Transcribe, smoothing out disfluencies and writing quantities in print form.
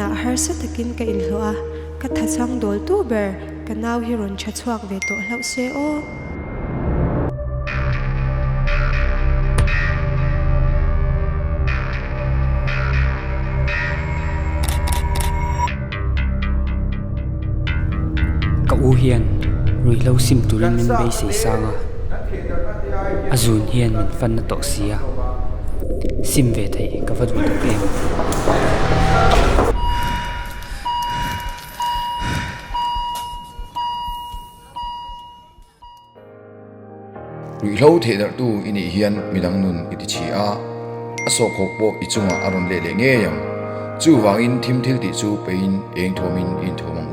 na har sa takin ka inhlua ka thachang dol tu ber ka naw hi ron chachuak ve to hlau se o ka u hian rui lo sim turin min bei sei sanga azun hian min fan na to sia sim ve thei ka vad du em rui hlo the dar tu ini hian midang nun iti chi a aso khok bo ichunga aron le le nge yam chu wangin thim thil ti chu pein eng thomin in thomang